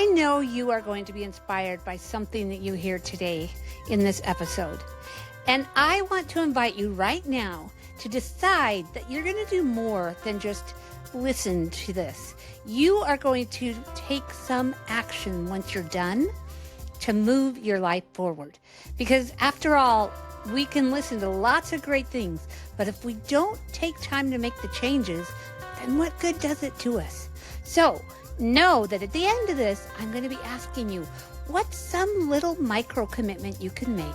I know you are going to be inspired by something that you hear today in this episode. And I want to invite you right now to decide that you're going to do more than just listen to this. You are going to take some action once you're done to move your life forward. Because after all, we can listen to lots of great things, but if we don't take time to make the changes, then what good does it to us? So know that at the end of this, I'm going to be asking you, what's some little micro commitment you can make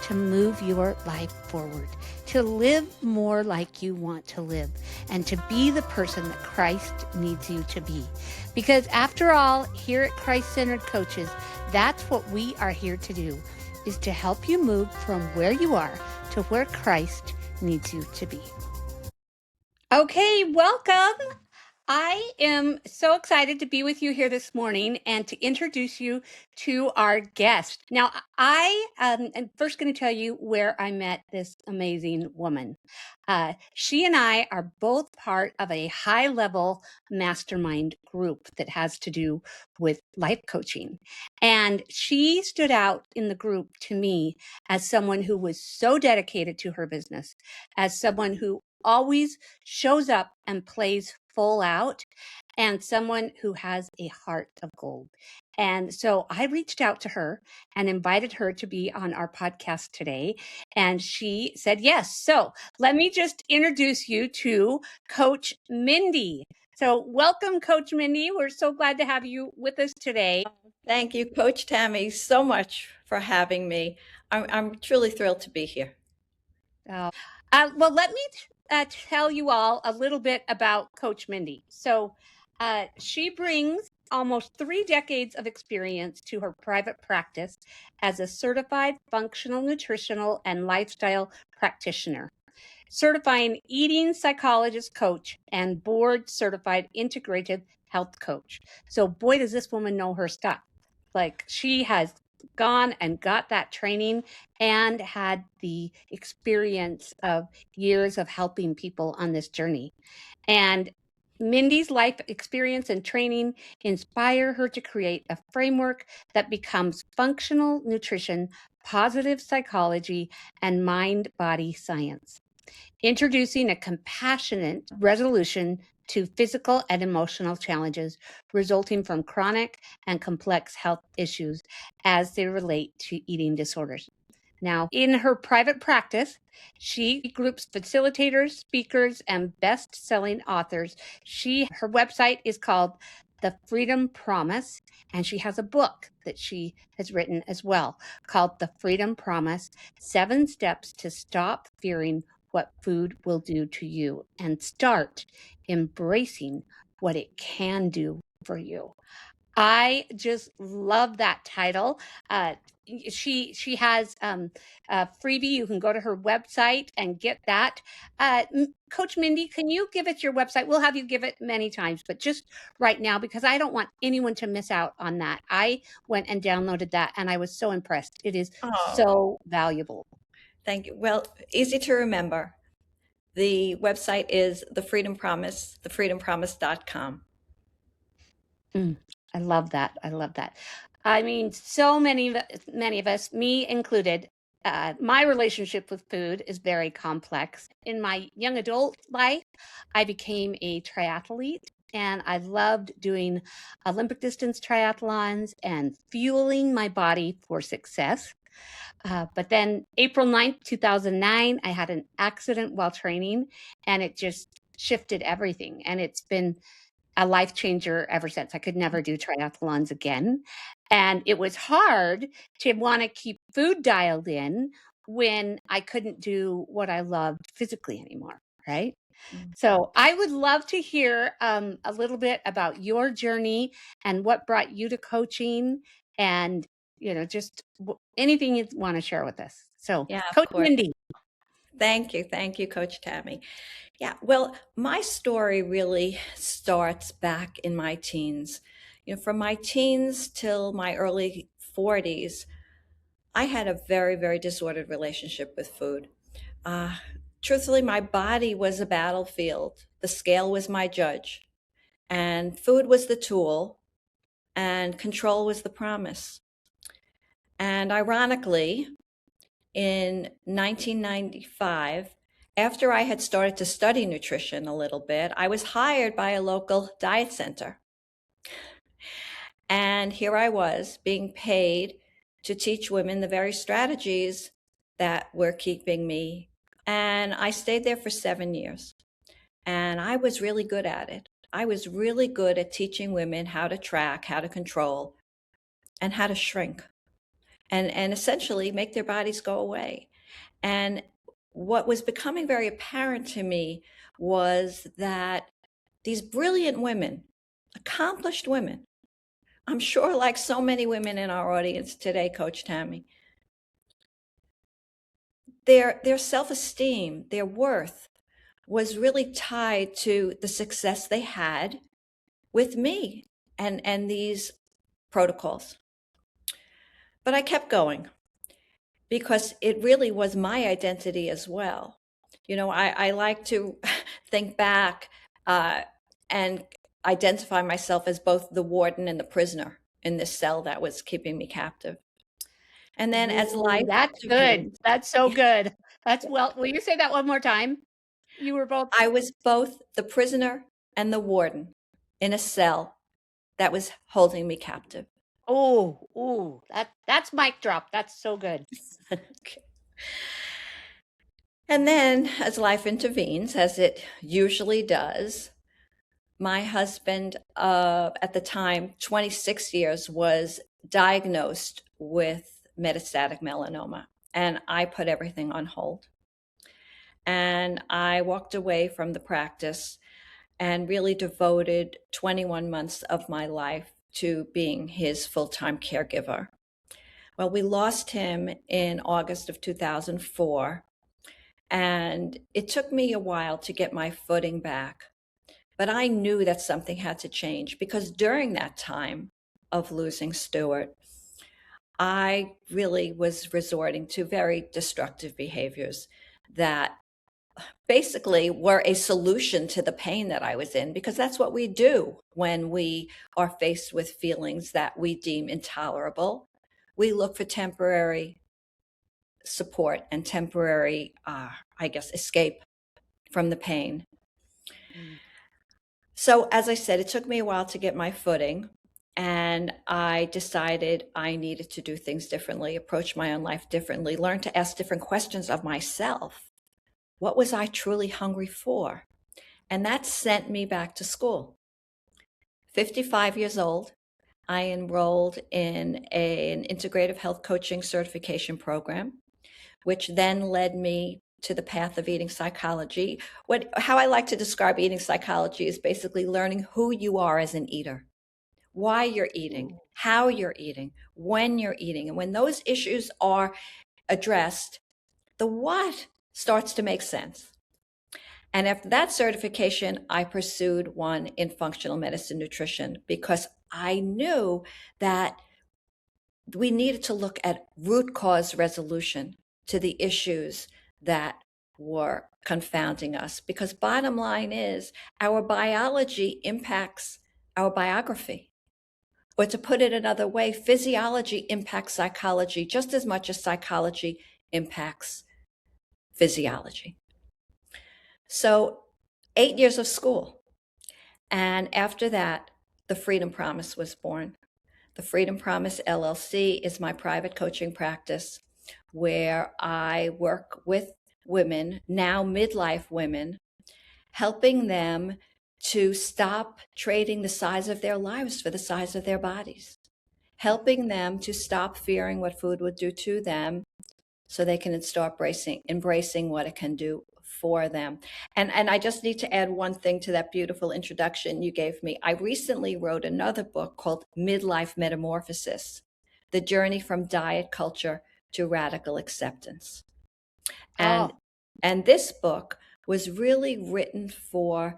to move your life forward, to live more like you want to live, and to be the person that Christ needs you to be? Because after all, here at Christ-Centered Coaches, that's what we are here to do, is to help you move from where you are to where Christ needs you to be. Okay, welcome. I am so excited to be with you here this morning and to introduce you to our guest. Now, I am first going to tell you where I met this amazing woman. She and I are both part of a high-level mastermind group that has to do with life coaching. And she stood out in the group to me as someone who was so dedicated to her business, as someone who always shows up and plays full out, and someone who has a heart of gold. And so I reached out to her and invited her to be on our podcast today. And she said yes. So let me just introduce you to Coach Mindy. So welcome, Coach Mindy. We're so glad to have you with us today. Thank you, Coach Tami, so much for having me. I'm truly thrilled to be here. Well, let me tell you all a little bit about Coach Mindy. So she brings almost 3 decades of experience to her private practice as a certified functional nutritional and lifestyle practitioner, certifying eating psychologist coach, and board certified integrative health coach. So boy, does this woman know her stuff. Like, she has gone and got that training and had the experience of years of helping people on this journey. And Mindy's life experience and training inspire her to create a framework that becomes functional nutrition, positive psychology, and mind-body science, introducing a compassionate resolution to physical and emotional challenges resulting from chronic and complex health issues as they relate to eating disorders. Now, in her private practice, she groups facilitators, speakers, and best-selling authors. Her website is called The Freedom Promise, and she has a book that she has written as well called The Freedom Promise: 7 Steps to Stop Fearing What Food Will Do to You and Start Embracing What It Can Do for You. I just love that title. She has a freebie. You can go to her website and get that. Coach Mindy, can you give it your website? We'll have you give it many times, but just right now, because I don't want anyone to miss out on that. I went and downloaded that, and I was so impressed. It is so valuable. Thank you. Well, easy to remember. The website is The Freedom Promise, thefreedompromise.com. I love that. I love that. I mean, so many of us, me included, my relationship with food is very complex. In my young adult life, I became a triathlete, and I loved doing Olympic distance triathlons and fueling my body for success. But then April 9th, 2009, I had an accident while training, and it just shifted everything. And it's been a life changer ever since. I could never do triathlons again. And it was hard to want to keep food dialed in when I couldn't do what I loved physically anymore, right? So I would love to hear a little bit about your journey and what brought you to coaching, and just anything you want to share with us. So, Yeah, Coach Mindy. Thank you, Coach Tami. Yeah, well, my story really starts back in my teens. From my teens till my early 40s, I had a very, very disordered relationship with food. Truthfully, my body was a battlefield. The scale was my judge, and food was the tool and control was the promise. And ironically, in 1995, after I had started to study nutrition a little bit, I was hired by a local diet center. And here I was being paid to teach women the very strategies that were keeping me. And I stayed there for 7 years. And I was really good at it. I was really good at teaching women how to track, how to control, and how to shrink, and essentially make their bodies go away. And what was becoming very apparent to me was that these brilliant women, accomplished women, I'm sure like so many women in our audience today, Coach Tami, their self-esteem, their worth was really tied to the success they had with me and these protocols. But I kept going because it really was my identity as well. You know, I like to think back and identify myself as both the warden and the prisoner in this cell that was keeping me captive. And then as Ooh, life that's good. intervened, That's so good. That's well, will you say that one more time? You were both I was both the prisoner and the warden in a cell that was holding me captive. oh, ooh, that's mic drop. That's so good. Okay. And then, as life intervenes, as it usually does, my husband, at the time, 26 years, was diagnosed with metastatic melanoma. And I put everything on hold. And I walked away from the practice and really devoted 21 months of my life to being his full-time caregiver. Well, we lost him in August of 2004, and it took me a while to get my footing back. But I knew that something had to change because during that time of losing Stuart, I really was resorting to very destructive behaviors that basically were a solution to the pain that I was in, because that's what we do when we are faced with feelings that we deem intolerable. We look for temporary support and temporary, escape from the pain. Mm. So, as I said, it took me a while to get my footing, and I decided I needed to do things differently, approach my own life differently, learn to ask different questions of myself. What was I truly hungry for? And that sent me back to school. 55 years old, I enrolled in an integrative health coaching certification program, which then led me to the path of eating psychology. How I like to describe eating psychology is basically learning who you are as an eater, why you're eating, how you're eating, when you're eating. And when those issues are addressed, the what starts to make sense. And after that certification, I pursued one in functional medicine nutrition because I knew that we needed to look at root cause resolution to the issues that were confounding us. Because bottom line is, our biology impacts our biography. Or to put it another way, physiology impacts psychology just as much as psychology impacts physiology. So 8 years of school. And after that, the Freedom Promise was born. The Freedom Promise LLC is my private coaching practice where I work with women, now midlife women, helping them to stop trading the size of their lives for the size of their bodies, helping them to stop fearing what food would do to them so they can start embracing what it can do for them. And I just need to add one thing to that beautiful introduction you gave me. I recently wrote another book called Midlife Metamorphosis: The Journey from Diet Culture to Radical Acceptance. And Oh, and this book was really written for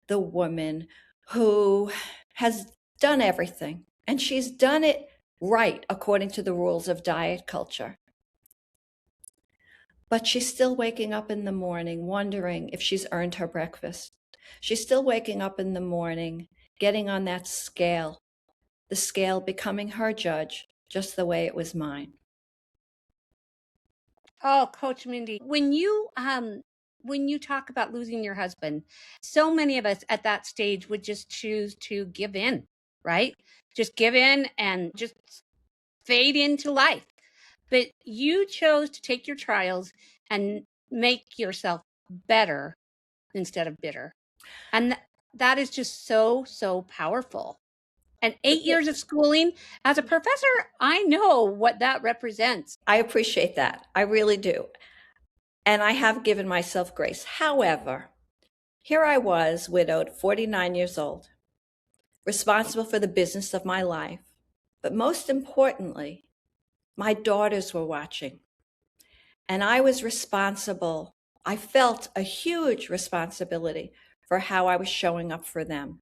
the woman who has done everything, and she's done it right according to the rules of diet culture. But she's still waking up in the morning wondering if she's earned her breakfast. She's still waking up in the morning, getting on that scale the scale becoming her judge, just the way it was mine. Oh, Coach Mindy, when you talk about losing your husband, so many of us at that stage would just choose to give in, right? Just give in and just fade into life. But you chose to take your trials and make yourself better instead of bitter. And that is just so, so powerful. And 8 years of schooling as a professor, I know what that represents. I appreciate that. I really do. And I have given myself grace. However, here I was, widowed, 49 years old, responsible for the business of my life. But most importantly, my daughters were watching. And I was responsible. I felt a huge responsibility for how I was showing up for them.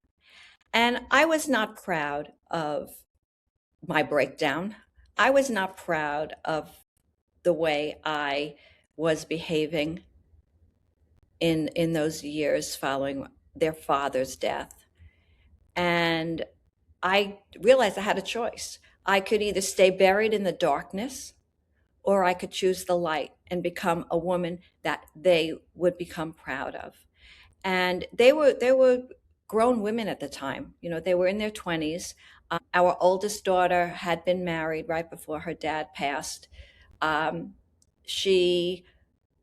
And I was not proud of my breakdown. I was not proud of the way I was behaving in those years following their father's death. And I realized I had a choice. I could either stay buried in the darkness or I could choose the light and become a woman that they would become proud of. And they were grown women at the time. You know, they were in their 20s. Our oldest daughter had been married right before her dad passed. She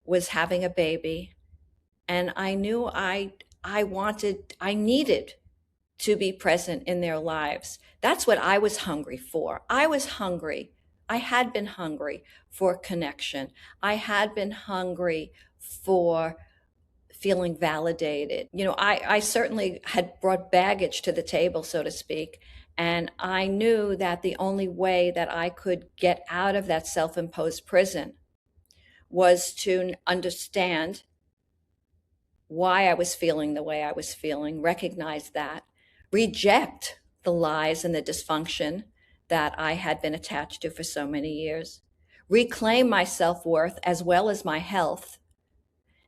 was having a baby, and I knew I needed to be present in their lives. That's what I was hungry for. I was hungry. I had been hungry for connection. I had been hungry for feeling validated. You know, I certainly had brought baggage to the table, so to speak. And I knew that the only way that I could get out of that self imposed prison was to understand why I was feeling the way I was feeling, recognize that, reject the lies and the dysfunction that I had been attached to for so many years, reclaim my self worth as well as my health,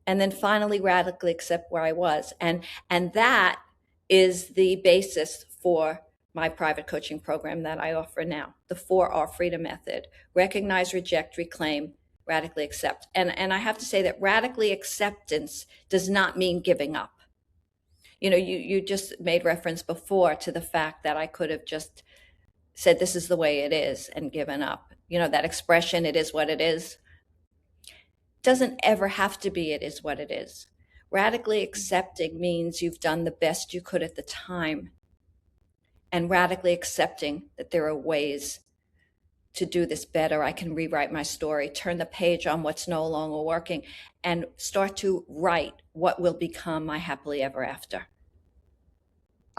and then finally radically accept where I was. And that is the basis for my private coaching program that I offer now, the 4R Freedom Method: recognize, reject, reclaim, radically accept. And I have to say that radically acceptance does not mean giving up. You know, you just made reference before to the fact that I could have just said, this is the way it is, and given up. You know, that expression, it is what it is, doesn't ever have to be it is what it is. Radically accepting means you've done the best you could at the time, and radically accepting that there are ways to do this better. I can rewrite my story, turn the page on what's no longer working, and start to write what will become my happily ever after.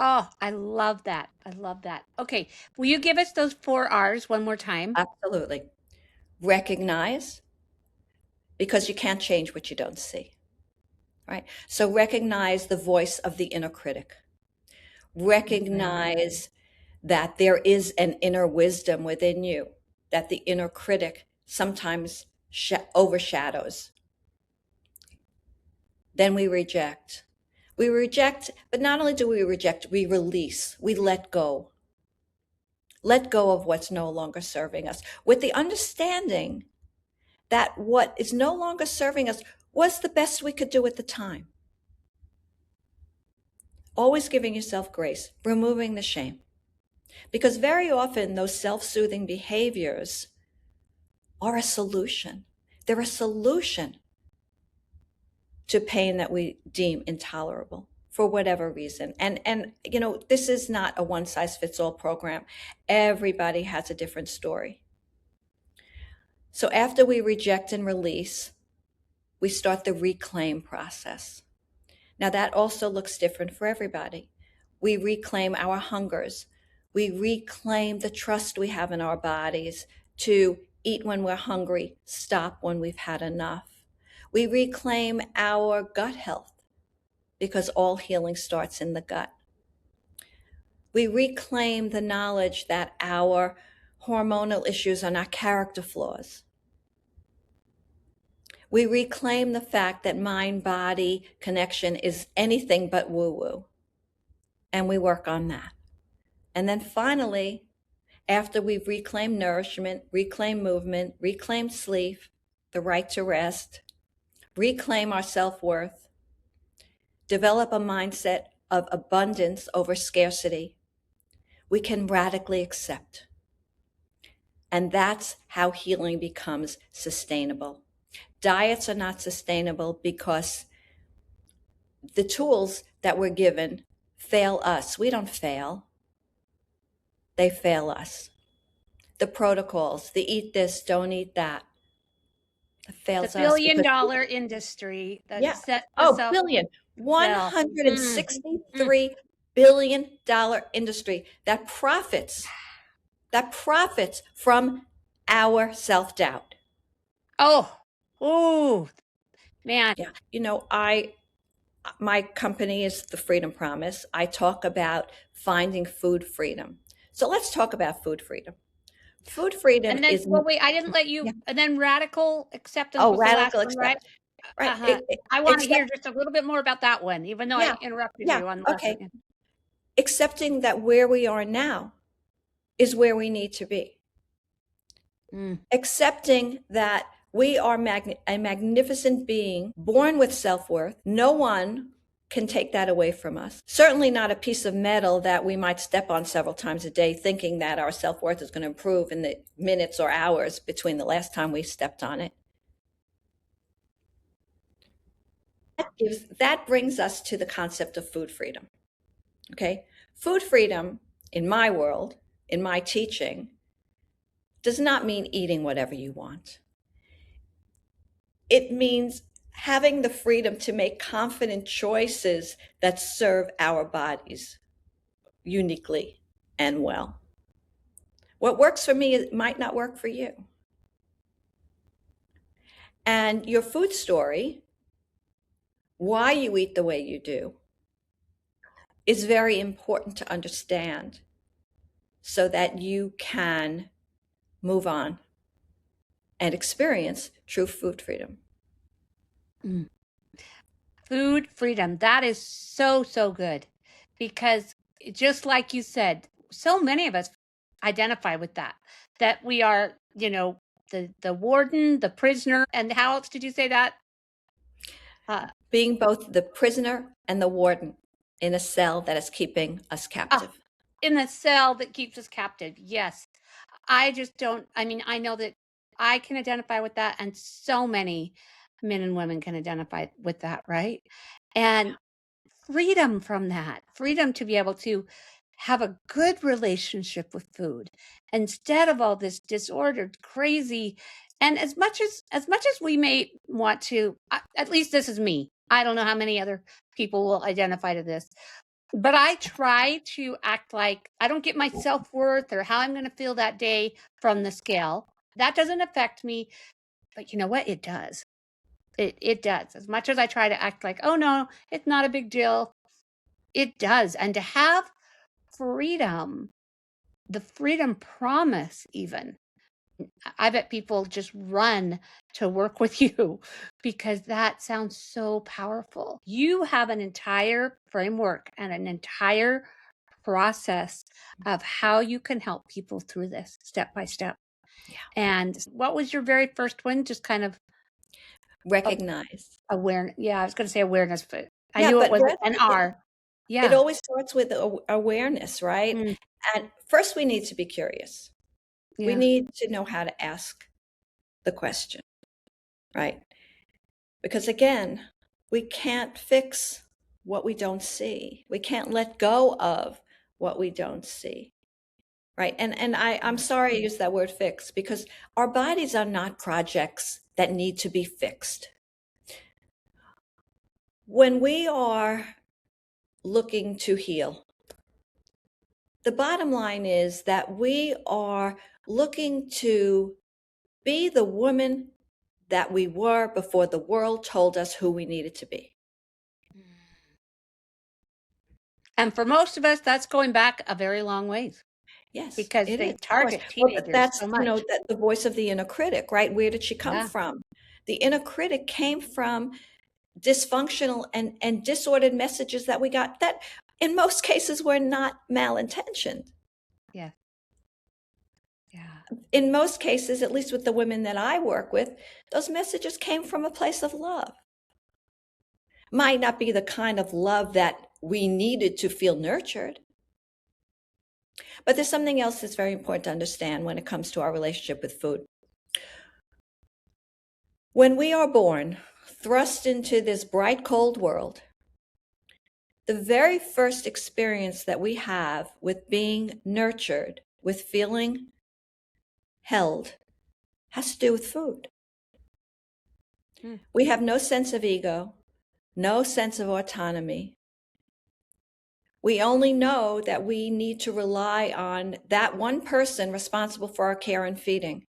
Oh, I love that. I love that. Okay. Will you give us those 4 R's one more time? Absolutely. Recognize, because you can't change what you don't see, right? So recognize the voice of the inner critic. Recognize that there is an inner wisdom within you, that the inner critic sometimes overshadows. Then we reject. We reject, but not only do we reject, we release, we let go. Let go of what's no longer serving us, with the understanding that what is no longer serving us was the best we could do at the time. Always giving yourself grace, removing the shame. Because very often those self-soothing behaviors are a solution. They're a solution to pain that we deem intolerable for whatever reason. And you know, this is not a one-size-fits-all program. Everybody has a different story. So after we reject and release, we start the reclaim process. Now that also looks different for everybody. We reclaim our hungers. We reclaim the trust we have in our bodies to eat when we're hungry, stop when we've had enough. We reclaim our gut health, because all healing starts in the gut. We reclaim the knowledge that our hormonal issues are not character flaws. We reclaim the fact that mind-body connection is anything but woo-woo, and we work on that. And then finally, after we've reclaimed nourishment, reclaimed movement, reclaimed sleep, the right to rest, reclaim our self-worth, develop a mindset of abundance over scarcity, we can radically accept. And that's how healing becomes sustainable. Diets are not sustainable because the tools that we're given fail us. We don't fail. They fail us. The protocols, the eat this, don't eat that, it The fails us because billion-dollar industry that yeah. sets us Oh, up billion. well. $163 billion industry that profits from our self-doubt. Oh, man. Yeah. My company is the Freedom Promise. I talk about finding food freedom. So let's talk about food freedom. Food freedom And then, is well, wait, I didn't let yeah. you, and then radical acceptance was the last Radical one, right? acceptance. Right. I want to hear Accept, just a little bit more about that one, even though yeah. I interrupted Yeah. you on the last Okay. one. Accepting that where we are now is where we need to be. Accepting that we are a magnificent being born with self-worth. No one can take that away from us. Certainly not a piece of metal that we might step on several times a day thinking that our self-worth is going to improve in the minutes or hours between the last time we stepped on it. That brings us to the concept of food freedom. Okay? Food freedom in my world, in my teaching, does not mean eating whatever you want. It means having the freedom to make confident choices that serve our bodies uniquely and well. What works for me might not work for you. And your food story, why you eat the way you do, is very important to understand so that you can move on and experience true food freedom. Food freedom. That is so, so good. Because just like you said, so many of us identify with that we are, the warden, the prisoner, and how else did you say that? Being both the prisoner and the warden in a cell that is keeping us captive. In a cell that keeps us captive. Yes. I know that I can identify with that, and so many men and women can identify with that, right? And freedom from that, freedom to be able to have a good relationship with food instead of all this disordered, crazy. And as much as we may want to, at least this is me. I don't know how many other people will identify to this, but I try to act like I don't get my self-worth or how I'm going to feel that day from the scale. That doesn't affect me, but you know what? It does. It does. As much as I try to act like, oh no, it's not a big deal, it does. And to have freedom, the freedom promise, even, I bet people just run to work with you because that sounds so powerful. You have an entire framework and an entire process of how you can help people through this step by step. Yeah. And what was your very first one? Just kind of Recognize. awareness. Yeah, I was going to say awareness, but I Yeah, knew it but was an R. it Yeah. always starts with awareness, right? And first we need to be curious. We Yeah. need to know how to ask the question, right? Because again, we can't fix what we don't see. We can't let go of what we don't see, right? And I'm sorry I use that word fix because our bodies are not projects that need to be fixed. When we are looking to heal, the bottom line is that we are looking to be the woman that we were before the world told us who we needed to be. And for most of us, that's going back a very long ways. Yes, Because it they is. Of course. target Well, but teenagers that's, so much. that the voice of the inner critic, right? Where did she come Yeah. from? The inner critic came from dysfunctional and disordered messages that we got that in most cases were not malintentioned. Yeah. Yeah. In most cases, at least with the women that I work with, those messages came from a place of love. Might not be the kind of love that we needed to feel nurtured, but there's something else that's very important to understand when it comes to our relationship with food. When we are born, thrust into this bright, cold world, the very first experience that we have with being nurtured, with feeling held, has to do with food. We have no sense of ego, no sense of autonomy. We only know that we need to rely on that one person responsible for our care and feeding.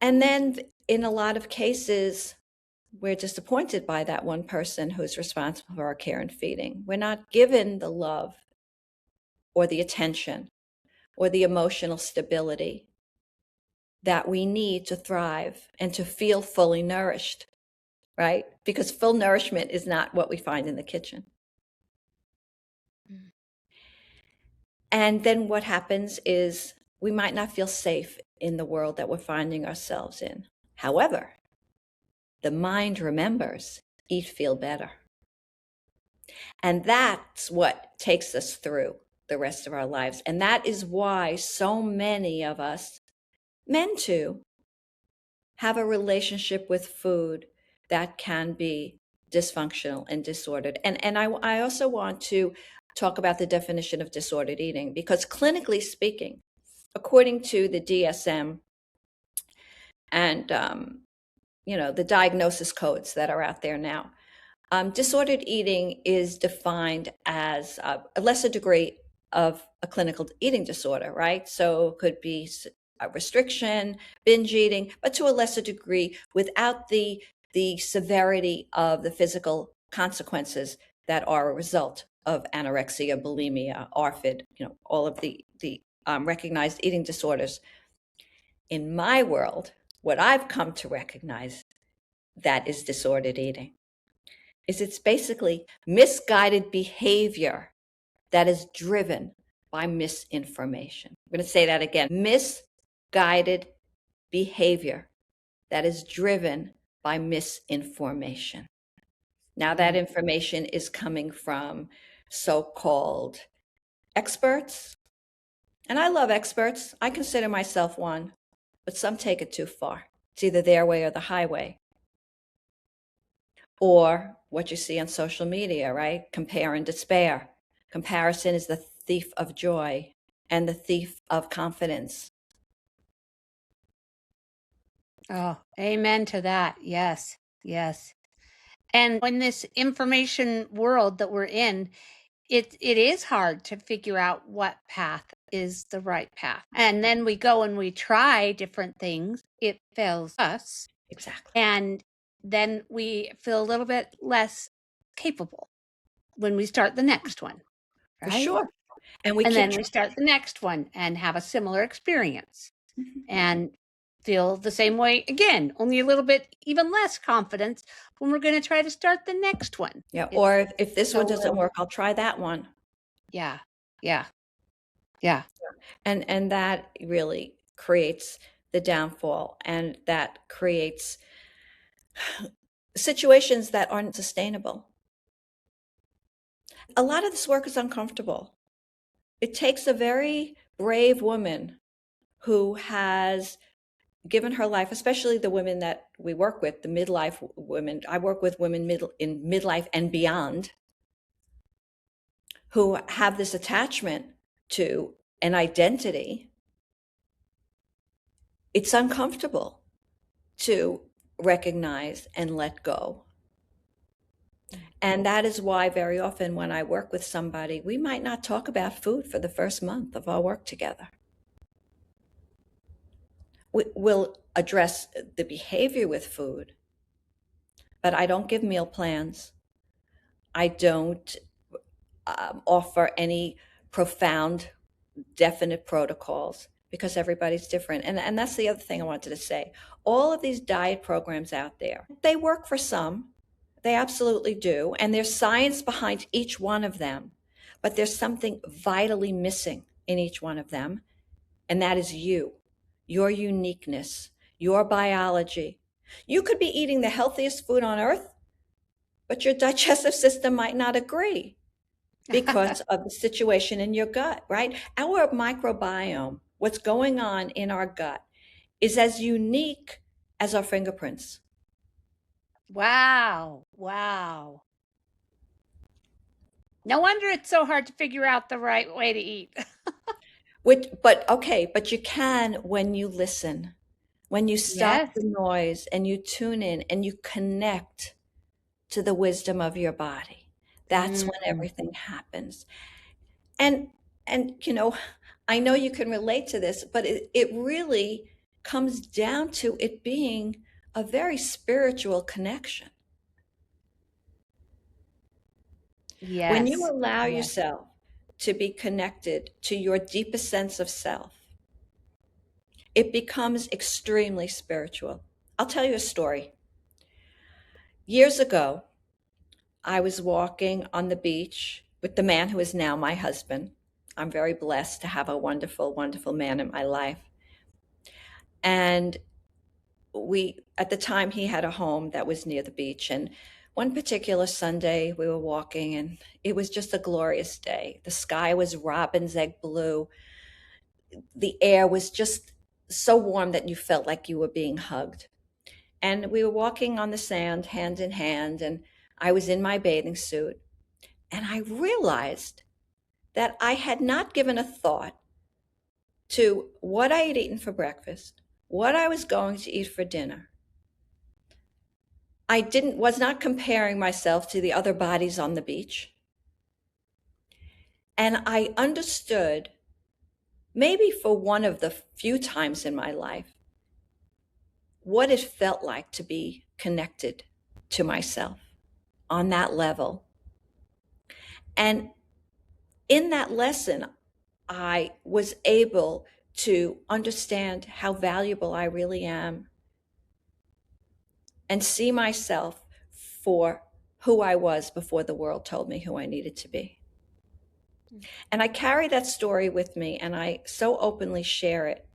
And then in a lot of cases, we're disappointed by that one person who's responsible for our care and feeding. We're not given the love or the attention or the emotional stability that we need to thrive and to feel fully nourished, right? Because full nourishment is not what we find in the kitchen. And then what happens is we might not feel safe in the world that we're finding ourselves in. However, the mind remembers, eat, feel better. And that's what takes us through the rest of our lives. And that is why so many of us, men too, have a relationship with food that can be dysfunctional and disordered. And I also want to talk about the definition of disordered eating, because clinically speaking, according to the DSM and the diagnosis codes that are out there now, disordered eating is defined as a lesser degree of a clinical eating disorder, right? So it could be a restriction, binge eating, but to a lesser degree without the severity of the physical consequences that are a result of anorexia, bulimia, ARFID, all of the recognized eating disorders. In my world, what I've come to recognize that is disordered eating is it's basically misguided behavior that is driven by misinformation. I'm going to say that again. Misguided behavior that is driven by misinformation. Now, that information is coming from so-called experts. And I love experts. I consider myself one, but some take it too far. It's either their way or the highway. Or what you see on social media, right? Compare and despair. Comparison is the thief of joy and the thief of confidence. Oh, amen to that. Yes, yes. And in this information world that we're in, it is hard to figure out what path is the right path. And then we go and we try different things. It fails us. Exactly. And then we feel a little bit less capable when we start the next one, For right? sure. And then we start the next one and have a similar experience and feel the same way again, only a little bit even less confidence when we're going to try to start the next one. Yeah. Or if this one doesn't work, I'll try that one. Yeah. Yeah. Yeah. And that really creates the downfall, and that creates situations that aren't sustainable. A lot of this work is uncomfortable. It takes a very brave woman who has given her life, especially the women that we work with, the midlife women. I work with women in midlife and beyond, who have this attachment to an identity. It's uncomfortable to recognize and let go. And that is why very often when I work with somebody, we might not talk about food for the first month of our work together. We'll address the behavior with food, but I don't give meal plans. I don't offer any profound, definite protocols, because everybody's different. And that's the other thing I wanted to say. All of these diet programs out there, they work for some. They absolutely do. And there's science behind each one of them. But there's something vitally missing in each one of them. and that is you, your uniqueness, your biology. You could be eating the healthiest food on earth, but your digestive system might not agree because of the situation in your gut, right? Our microbiome, what's going on in our gut, is as unique as our fingerprints. Wow. Wow. No wonder it's so hard to figure out the right way to eat. But you can when you listen, when you stop Yes. the noise and you tune in and you connect to the wisdom of your body. That's when Mm. everything happens. And I know you can relate to this, but it really comes down to it being a very spiritual connection. When you Yes. allow Yes. yourself to be connected to your deepest sense of self, it becomes extremely spiritual. I'll tell you a story. Years ago, I was walking on the beach with the man who is now my husband. I'm very blessed to have a wonderful, wonderful man in my life. And at the time, he had a home that was near the beach. And one particular Sunday, we were walking, and it was just a glorious day. The sky was robin's egg blue. The air was just so warm that you felt like you were being hugged. And we were walking on the sand, hand in hand, and I was in my bathing suit. And I realized that I had not given a thought to what I had eaten for breakfast, what I was going to eat for dinner. I didn't was not comparing myself to the other bodies on the beach. And I understood, maybe for one of the few times in my life, what it felt like to be connected to myself on that level. And in that lesson, I was able to understand how valuable I really am and see myself for who I was before the world told me who I needed to be. And I carry that story with me and I so openly share it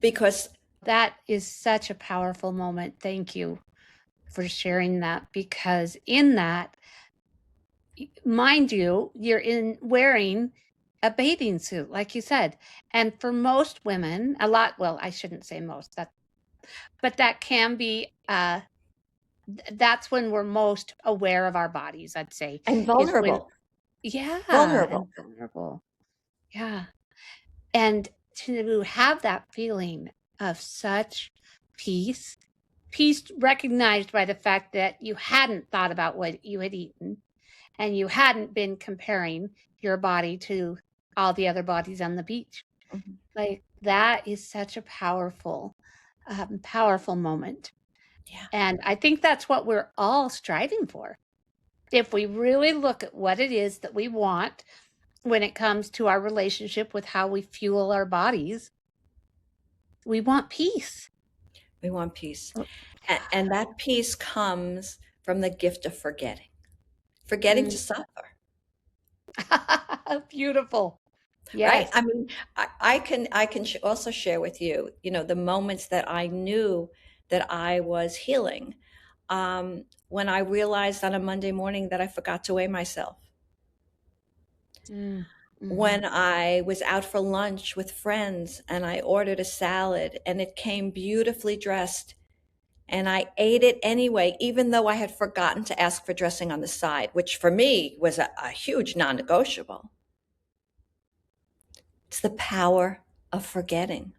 because That is such a powerful moment. Thank you for sharing that, because in that, mind you, you're in wearing a bathing suit, like you said. And for most women, a lot, well, I shouldn't say most, but that can be that's when we're most aware of our bodies, I'd say, and is when, vulnerable, yeah, and vulnerable. vulnerable. Yeah. And to have that feeling of such peace, peace recognized by the fact that you hadn't thought about what you had eaten and you hadn't been comparing your body to all the other bodies on the beach. Mhm. Like, that is such a powerful, powerful moment. Yeah, And I think that's what we're all striving for. If we really look at what it is that we want when it comes to our relationship with how we fuel our bodies, we want peace. we want peace. Oh, And that peace comes from the gift of forgetting mm. to suffer. Beautiful. Right? Yes. I mean, I can also share with you, the moments that I knew that I was healing. When I realized on a Monday morning that I forgot to weigh myself. Mm. When Mhm. I was out for lunch with friends and I ordered a salad and it came beautifully dressed and I ate it anyway, even though I had forgotten to ask for dressing on the side, which for me was a huge non-negotiable. It's the power of forgetting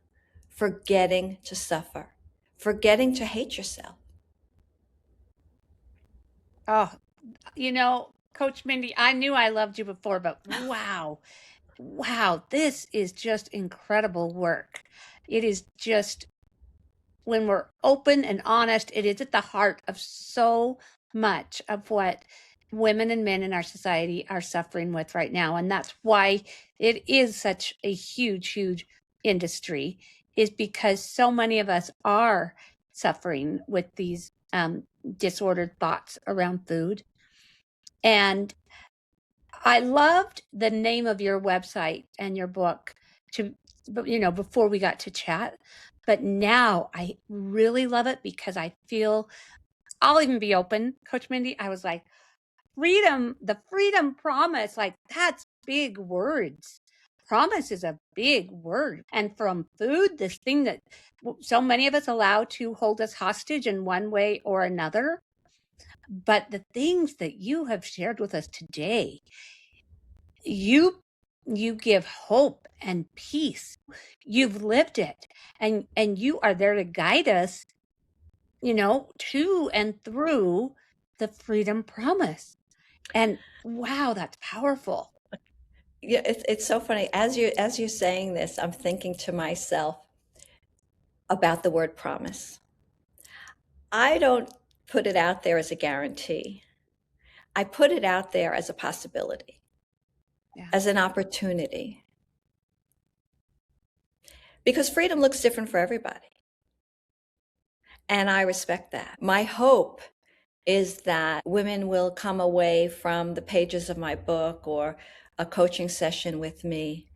to suffer, forgetting to hate yourself. Oh, Coach Mindy, I knew I loved you before, but wow. Wow, this is just incredible work. It is just, when we're open and honest, it is at the heart of so much of what women and men in our society are suffering with right now. And that's why it is such a huge, huge industry, is because so many of us are suffering with these disordered thoughts around food. And I loved the name of your website and your book before we got to chat. But now I really love it because I feel I'll even be open, Coach Mindy. I was like, freedom, the freedom promise, like that's big words. Promise is a big word. And from food, this thing that so many of us allow to hold us hostage in one way or another. But the things that you have shared with us today, you give hope and peace. You've lived it, and you are there to guide us, to and through the freedom promise. And wow, that's powerful. Yeah, it's so funny. As you're saying this, I'm thinking to myself about the word promise. I don't put it out there as a guarantee. I put it out there as a possibility, Yeah. as an opportunity. Because freedom looks different for everybody. And I respect that. My hope is that women will come away from the pages of my book or a coaching session with me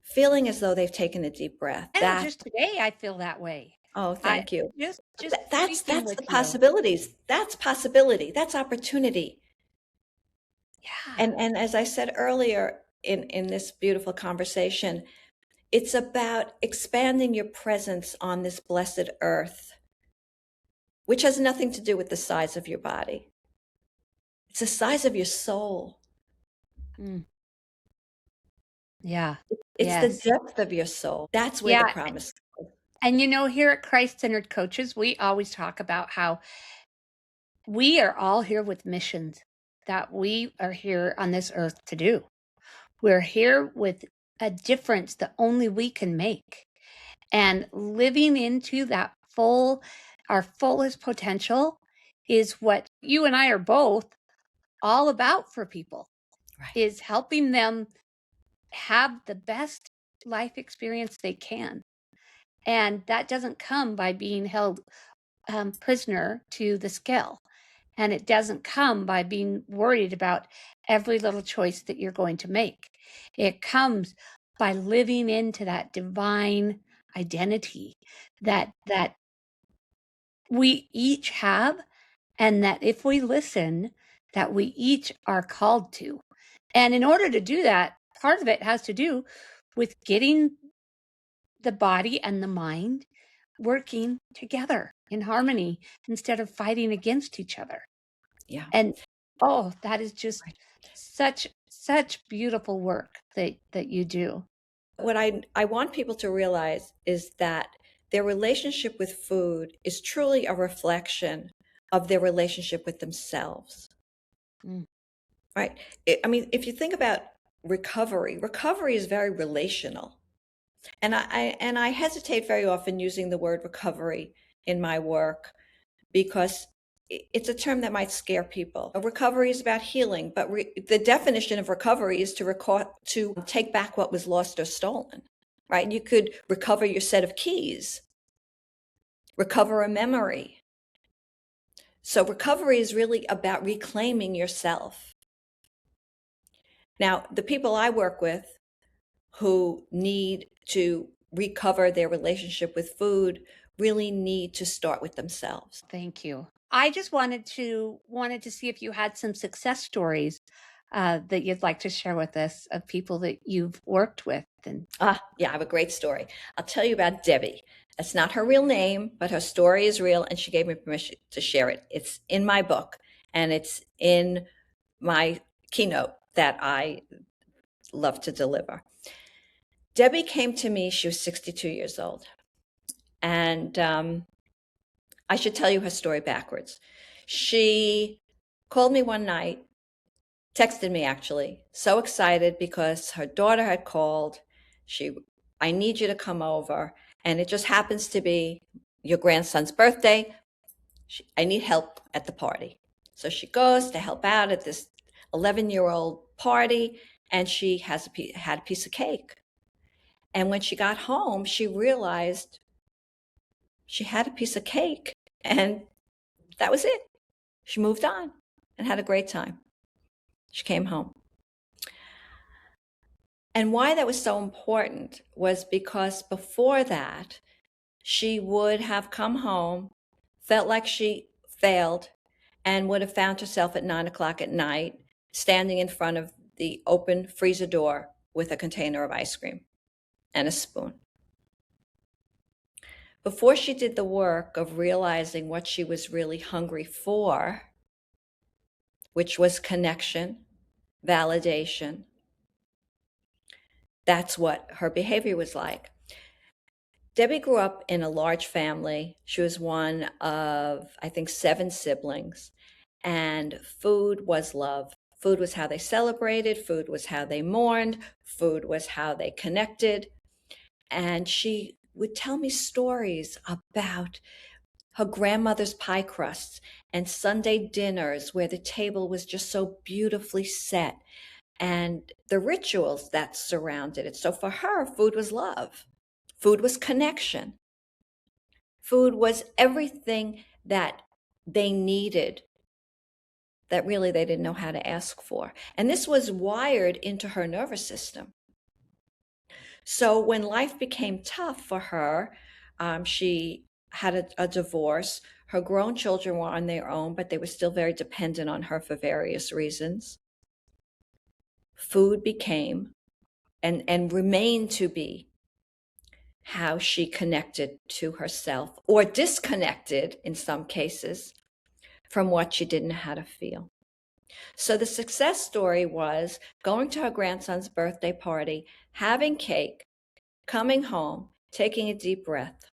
feeling as though they've taken a deep breath. And just today, I feel that way. Oh, I thank you. just speaking That's with the you. possibilities. That's possibility. That's opportunity. Yeah. And as I said earlier in this beautiful conversation, it's about expanding your presence on this blessed earth, which has nothing to do with the size of your body. It's the size of your soul. Mm. Yeah. It's the Yes. depth of your soul. That's where the Yeah. promise is. And here at Christ Centered Coaches, we always talk about how we are all here with missions that we are here on this earth to do. We're here with a difference that only we can make. And living into our fullest potential is what you and I are both all about for people, Right. is helping them have the best life experience they can. And that doesn't come by being held prisoner to the scale. And it doesn't come by being worried about every little choice that you're going to make. It comes by living into that divine identity that we each have, and that if we listen, that we each are called to. And in order to do that, part of it has to do with getting the body and the mind working together in harmony instead of fighting against each other. Yeah. And oh, that is just such beautiful work that you do. What I want people to realize is that their relationship with food is truly a reflection of their relationship with themselves. Mm. Right? I mean, if you think about recovery is very relational. And I hesitate very often using the word recovery in my work because it's a term that might scare people. A recovery is about healing, but the definition of recovery is to take back what was lost or stolen, right? You could recover your set of keys, recover a memory. So recovery is really about reclaiming yourself. Now, the people I work with who need to recover their relationship with food really need to start with themselves. Thank you. I just wanted to see if you had some success stories that you'd like to share with us of people that you've worked with. And Yeah, I have a great story. I'll tell you about Debbie. That's not her real name, but her story is real, and she gave me permission to share it. It's in my book, and it's in my keynote that I love to deliver. Debbie came to me, she was 62 years old. And I should tell you her story backwards. She called me one night, texted me actually, so excited because her daughter had called. I need you to come over. And it just happens to be your grandson's birthday. I need help at the party. So she goes to help out at this 11-year-old party, and she had a piece of cake. And when she got home, she realized she had a piece of cake, and that was it. She moved on and had a great time. She came home. And why that was so important was because before that, she would have come home, felt like she failed, and would have found herself at 9 o'clock at night standing in front of the open freezer door with a container of ice cream and a spoon. Before she did the work of realizing what she was really hungry for, which was connection, validation, that's what her behavior was like. Debbie grew up in a large family. She was one of, I think, 7 siblings, and food was love. Food was how they celebrated, food was how they mourned, food was how they connected. And she would tell me stories about her grandmother's pie crusts and Sunday dinners where the table was just so beautifully set and the rituals that surrounded it. So for her, food was love. Food was connection. Food was everything that they needed that really they didn't know how to ask for. And this was wired into her nervous system. So when life became tough for her, she had a divorce. Her grown children were on their own, but they were still very dependent on her for various reasons. Food became and remained to be how she connected to herself, or disconnected in some cases from what she didn't know how to feel. So the success story was going to her grandson's birthday party, having cake, coming home, taking a deep breath,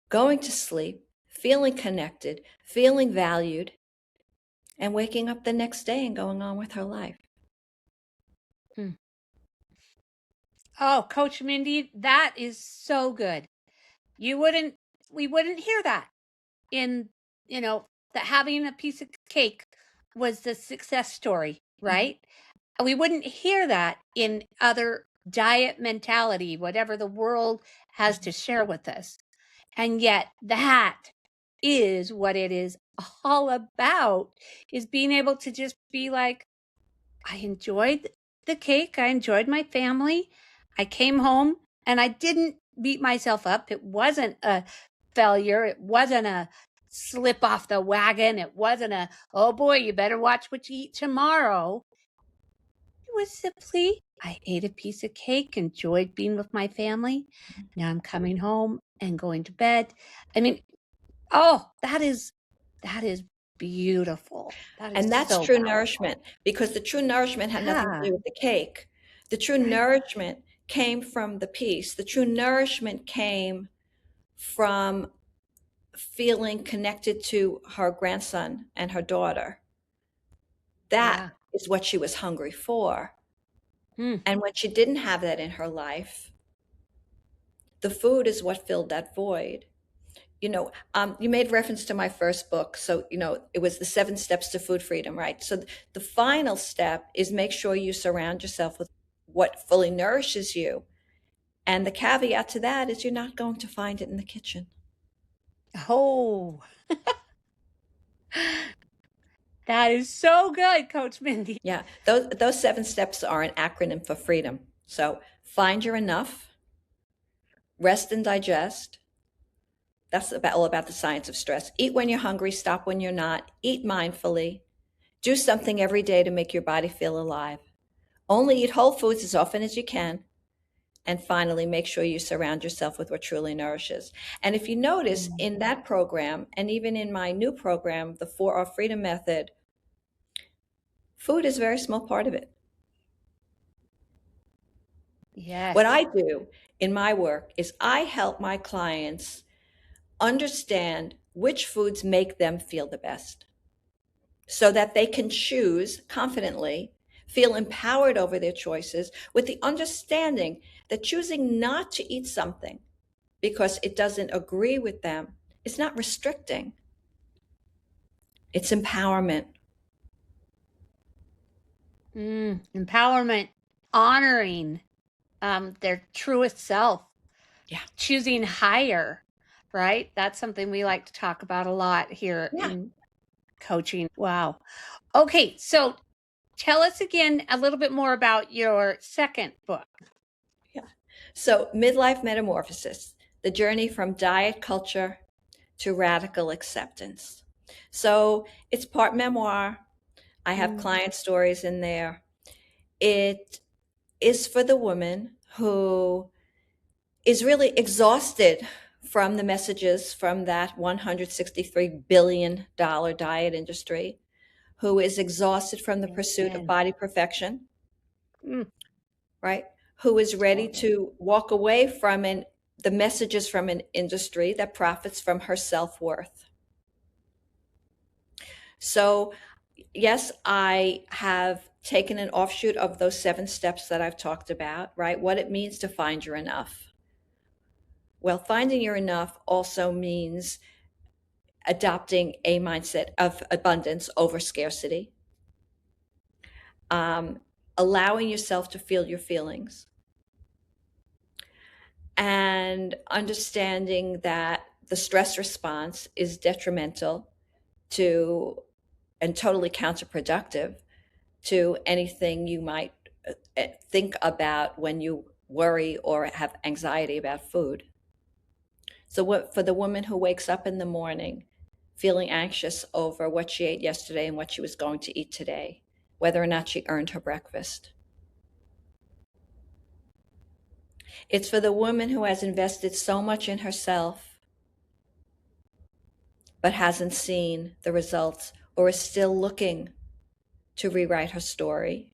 going to sleep, feeling connected, feeling valued, and waking up the next day and going on with her life. Oh, Coach Mindy, that is so good. We wouldn't hear that in, that having a piece of cake was the success story, right? We wouldn't hear that in other diet mentality, whatever the world has to share with us. And yet that is what it is all about, is being able to just be like, I enjoyed the cake. I enjoyed my family. I came home and I didn't beat myself up. It wasn't a failure. It wasn't a slip off the wagon. It wasn't a, oh boy, you better watch what you eat tomorrow. It was simply, I ate a piece of cake, enjoyed being with my family. Now I'm coming home and going to bed. I mean, oh, that is beautiful. That is And that's so true powerful. nourishment, because the true nourishment had nothing to Yeah. do with the cake. The true Right. nourishment came from the peace. The true nourishment came from feeling connected to her grandson and her daughter. That Yeah. is what she was hungry for. Mm. And when she didn't have that in her life, the food is what filled that void. You made reference to my first book. So, it was the 7 steps to food freedom, right? So the final step is make sure you surround yourself with what fully nourishes you. And the caveat to that is you're not going to find it in the kitchen. Oh, that is so good, Coach Mindy. Yeah, those 7 steps are an acronym for freedom. So find your enough, rest and digest. That's all about the science of stress. Eat when you're hungry, stop when you're not, eat mindfully, do something every day to make your body feel alive. Only eat whole foods as often as you can. And finally, make sure you surround yourself with what truly nourishes. And if you notice in that program, and even in my new program, the 4R Freedom Method, food is a very small part of it. Yes. What I do in my work is I help my clients understand which foods make them feel the best so that they can choose confidently, feel empowered over their choices, with the understanding that choosing not to eat something because it doesn't agree with them is not restricting, it's empowerment. Empowerment, honoring their truest self, Yeah. choosing higher, right? That's something we like to talk about a lot here Yeah. in coaching. Wow. Okay, so tell us again a little bit more about your second book. Yeah. So, Midlife Metamorphosis, the journey from diet culture to radical acceptance. So, it's part memoir. I have client stories in there. It is for the woman who is really exhausted from the messages from that $163 billion diet industry, who is exhausted from the pursuit of Amen. body perfection, Mm, right? Who is ready totally. to walk away from the messages from an industry that profits from her self-worth. So, yes, I have taken an offshoot of those 7 steps that I've talked about, right? What it means to find your enough. Well, finding your enough also means adopting a mindset of abundance over scarcity, um, allowing yourself to feel your feelings, and understanding that the stress response is detrimental to and totally counterproductive to anything you might think about when you worry or have anxiety about food. So, for the woman who wakes up in the morning feeling anxious over what she ate yesterday and what she was going to eat today, whether or not she earned her breakfast. It's for the woman who has invested so much in herself but hasn't seen the results or is still looking to rewrite her story.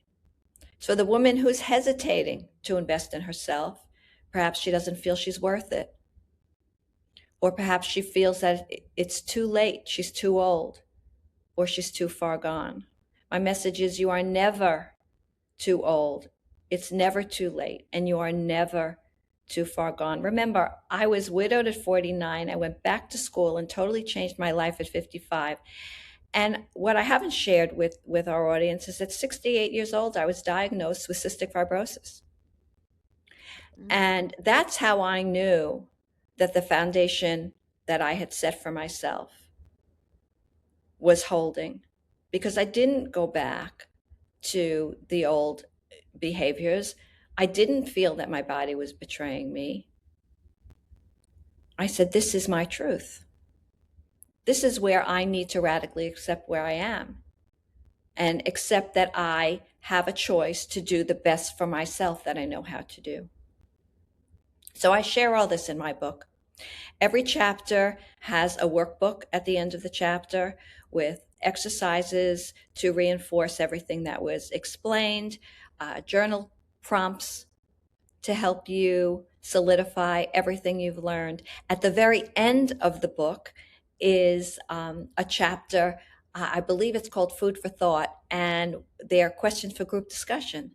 It's for the woman who's hesitating to invest in herself. Perhaps she doesn't feel she's worth it. Or perhaps she feels that it's too late, she's too old, or she's too far gone. My message is you are never too old. It's never too late, and you are never too far gone. Remember, I was widowed at 49. I went back to school and totally changed my life at 55. And what I haven't shared with our audience is at 68 years old, I was diagnosed with cystic fibrosis. And that's how I knew that the foundation that I had set for myself was holding, because I didn't go back to the old behaviors. I didn't feel that my body was betraying me. I said, this is my truth. This is where I need to radically accept where I am and accept that I have a choice to do the best for myself that I know how to do. So I share all this in my book. Every chapter has a workbook at the end of the chapter with exercises to reinforce everything that was explained, journal prompts to help you solidify everything you've learned. At the very end of the book is a chapter, I believe it's called Food for Thought, and they're questions for group discussion.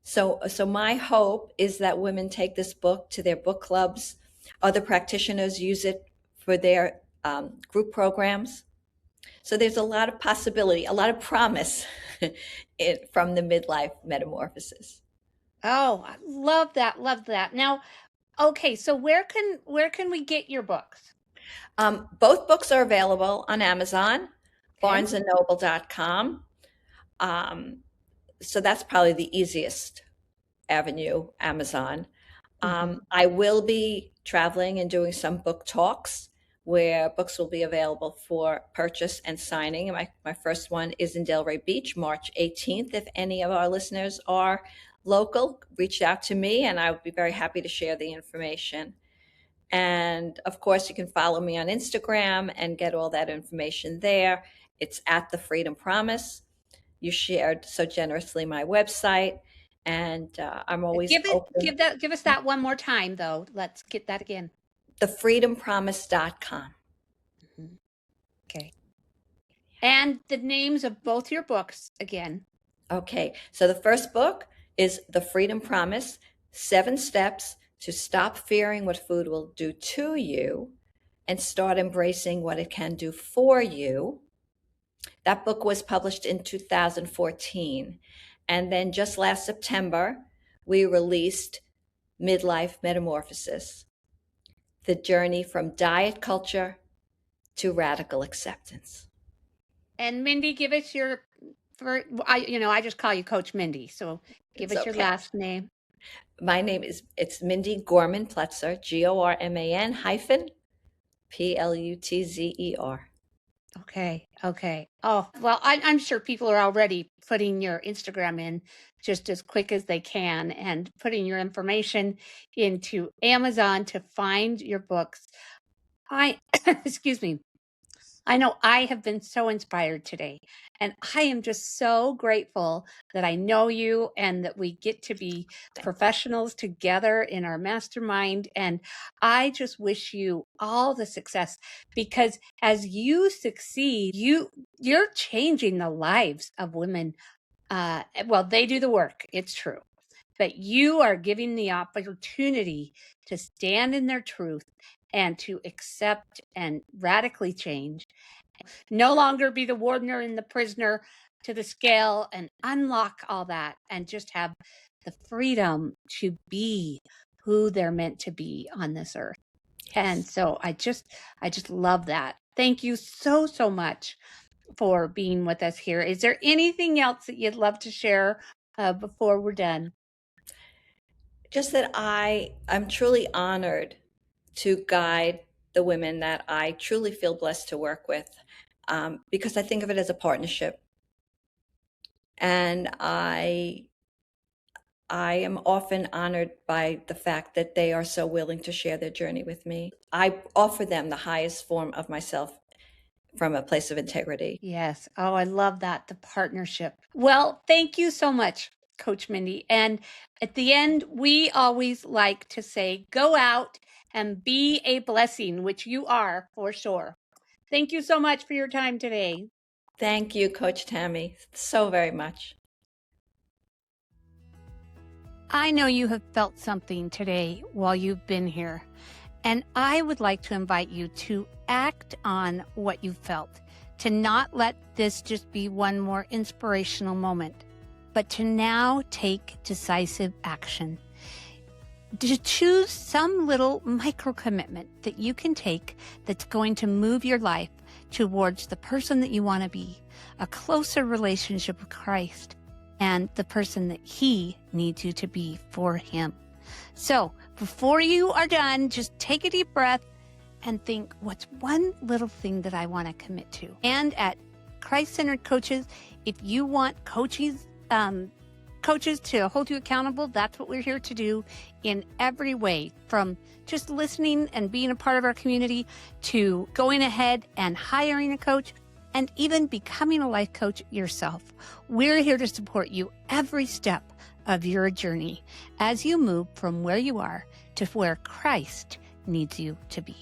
So my hope is that women take this book to their book clubs. Other practitioners use it for their group programs. So there's a lot of possibility, a lot of promise from the midlife metamorphosis. Oh, I love that. Love that. Now, okay, so where can we get your books? Both books are available on Amazon, Okay. barnesandnoble.com. Um, so that's probably the easiest avenue, Amazon. Mhm. I will be traveling and doing some book talks where books will be available for purchase and signing. My first one is in Delray Beach, March 18th. If any of our listeners are local, reach out to me and I would be very happy to share the information. And of course, you can follow me on Instagram and get all that information there. It's at The Freedom Promise. You shared so generously my website, and I'm always open. Give us that one more time though. Let's get that again. TheFreedomPromise.com. Mhm. Okay. And the names of both your books again. Okay, so the first book is The Freedom Promise, 7 Steps to Stop Fearing What Food Will Do to You and Start Embracing What It Can Do for You. That book was published in 2014. And then just last September, we released Midlife Metamorphosis, the journey from diet culture to radical acceptance. And Mindy, give us your I just call you Coach Mindy. So give It's us your okay. last name. My name it's Mindy Gorman-Plutzer, Gorman hyphen Plutzer. Okay. Okay. Oh, well, I'm sure people are already putting your Instagram in just as quick as they can and putting your information into Amazon to find your books. I, excuse me. I know I have been so inspired today, and I am just so grateful that I know you and that we get to be professionals together in our mastermind. And I just wish you all the success because as you succeed, you're changing the lives of women. Well, they do the work, it's true, but you are giving the opportunity to stand in their truth and to accept and radically change, no longer be the wardener and the prisoner to the scale, and unlock all that and just have the freedom to be who they're meant to be on this earth. And so I just love that. Thank you so, so much for being with us here. Is there anything else that you'd love to share before we're done? Just that I'm truly honored to guide the women that I truly feel blessed to work with, because I think of it as a partnership. And I am often honored by the fact that they are so willing to share their journey with me. I offer them the highest form of myself from a place of integrity. Yes. Oh, I love that. The partnership. Well, thank you so much, Coach Mindy. And at the end, we always like to say, go out and be a blessing, which you are for sure. Thank you so much for your time today. Thank you, Coach Tami, so very much. I know you have felt something today while you've been here, and I would like to invite you to act on what you felt, to not let this just be one more inspirational moment, but to now take decisive action. To choose some little micro commitment that you can take that's going to move your life towards the person that you want to be, a closer relationship with Christ, and the person that He needs you to be for Him. So before you are done, just take a deep breath and think, what's one little thing that I want to commit to? And at Christ-Centered Coaches, if you want coaches to hold you accountable, that's what we're here to do in every way, from just listening and being a part of our community to going ahead and hiring a coach and even becoming a life coach yourself. We're here to support you every step of your journey as you move from where you are to where Christ needs you to be.